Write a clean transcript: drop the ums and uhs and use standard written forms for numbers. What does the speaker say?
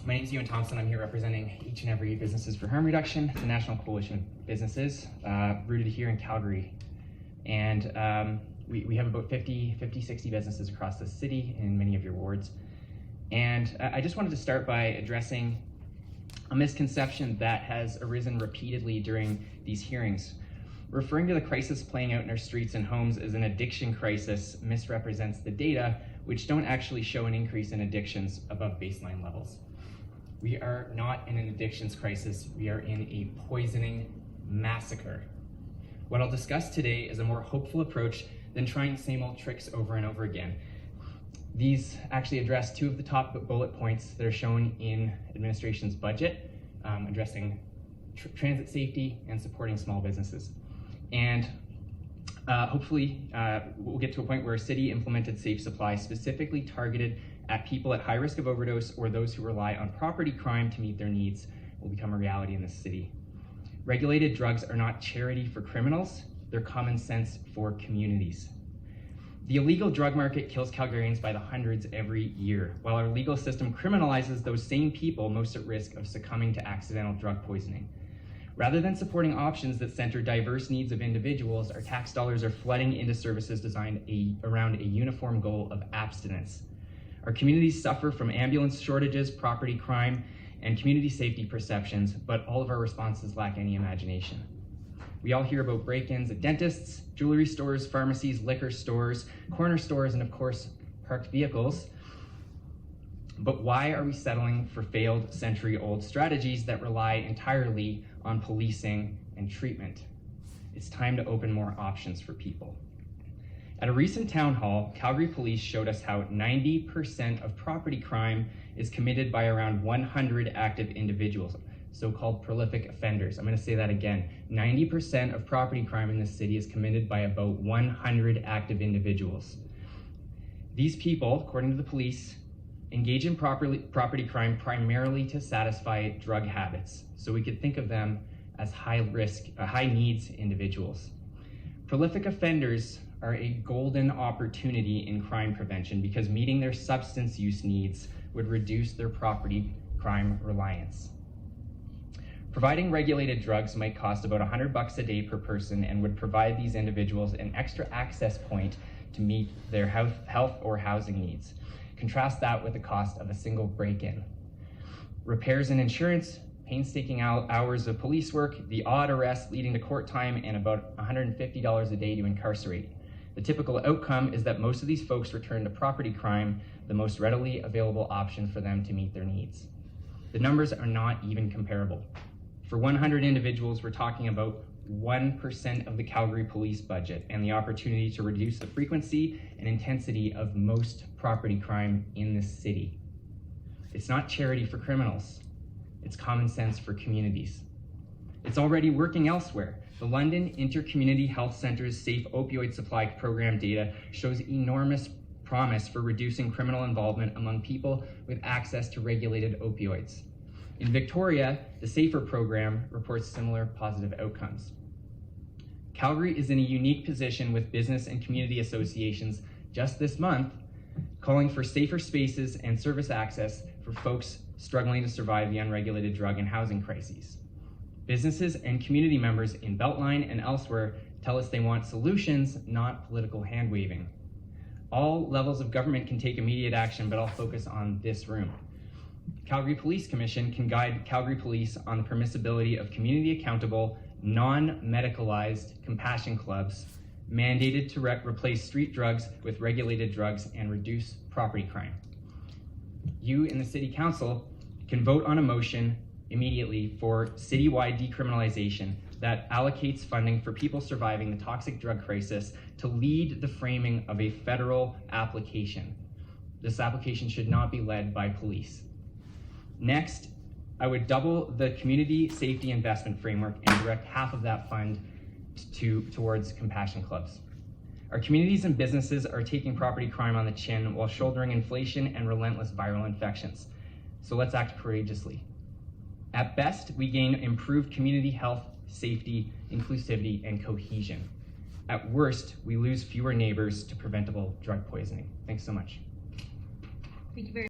My name is Euan Thomson. I'm here representing EACH and Every Businesses for Harm Reduction. It's a national coalition of businesses rooted here in Calgary. And we have about 60 businesses across the city in many of your wards. And I just wanted to start by addressing a misconception that has arisen repeatedly during these hearings. Referring to the crisis playing out in our streets and homes as an addiction crisis misrepresents the data, which don't actually show an increase in addictions above baseline levels. We are not in an addictions crisis, we are in a poisoning massacre. What I'll discuss today is a more hopeful approach than trying the same old tricks over and over again. These actually address two of the top bullet points that are shown in administration's budget, addressing transit safety and supporting small businesses. And hopefully we'll get to a point where a city implemented safe supply specifically targeted at people at high risk of overdose or those who rely on property crime to meet their needs will become a reality in this city. Regulated drugs are not charity for criminals, they're common sense for communities. The illegal drug market kills Calgarians by the hundreds every year, while our legal system criminalizes those same people most at risk of succumbing to accidental drug poisoning. Rather than supporting options that center diverse needs of individuals, our tax dollars are flooding into services designed around a uniform goal of abstinence. Our communities suffer from ambulance shortages, property crime, and community safety perceptions, but all of our responses lack any imagination. We all hear about break-ins at dentists, jewelry stores, pharmacies, liquor stores, corner stores, and of course, parked vehicles. But why are we settling for failed century-old strategies that rely entirely on policing and treatment? It's time to open more options for people. At a recent town hall, Calgary Police showed us how 90% of property crime is committed by around 100 active individuals, so-called prolific offenders. I'm going to say that again. 90% of property crime in this city is committed by about 100 active individuals. These people, according to the police, engage in property crime primarily to satisfy drug habits. So we could think of them as high needs individuals. Prolific offenders are a golden opportunity in crime prevention because meeting their substance use needs would reduce their property crime reliance. Providing regulated drugs might cost about $100 a day per person and would provide these individuals an extra access point to meet their health or housing needs. Contrast that with the cost of a single break-in. Repairs and insurance, painstaking hours of police work, the odd arrest leading to court time, and about $150 a day to incarcerate. The typical outcome is that most of these folks return to property crime, the most readily available option for them to meet their needs. The numbers are not even comparable. For 100 individuals, we're talking about 1% of the Calgary police budget and the opportunity to reduce the frequency and intensity of most property crime in this city. It's not charity for criminals, it's common sense for communities. It's already working elsewhere. The London Intercommunity Health Centre's Safe Opioid Supply Program data shows enormous promise for reducing criminal involvement among people with access to regulated opioids. In Victoria, the SAFER program reports similar positive outcomes. Calgary is in a unique position with business and community associations just this month calling for safer spaces and service access for folks struggling to survive the unregulated drug and housing crises. Businesses and community members in Beltline and elsewhere tell us they want solutions, not political hand-waving. All levels of government can take immediate action, but I'll focus on this room. Calgary Police Commission can guide Calgary Police on the permissibility of community accountable, non-medicalized compassion clubs mandated to replace street drugs with regulated drugs and reduce property crime. You in the City Council can vote on a motion immediately for citywide decriminalization that allocates funding for people surviving the toxic drug crisis to lead the framing of a federal application. This application should not be led by police. Next, I would double the community safety investment framework and direct half of that fund towards compassion clubs. Our communities and businesses are taking property crime on the chin while shouldering inflation and relentless viral infections. So let's act courageously. At best, we gain improved community health, safety, inclusivity, and cohesion. At worst, we lose fewer neighbors to preventable drug poisoning. Thanks so much. Thank you very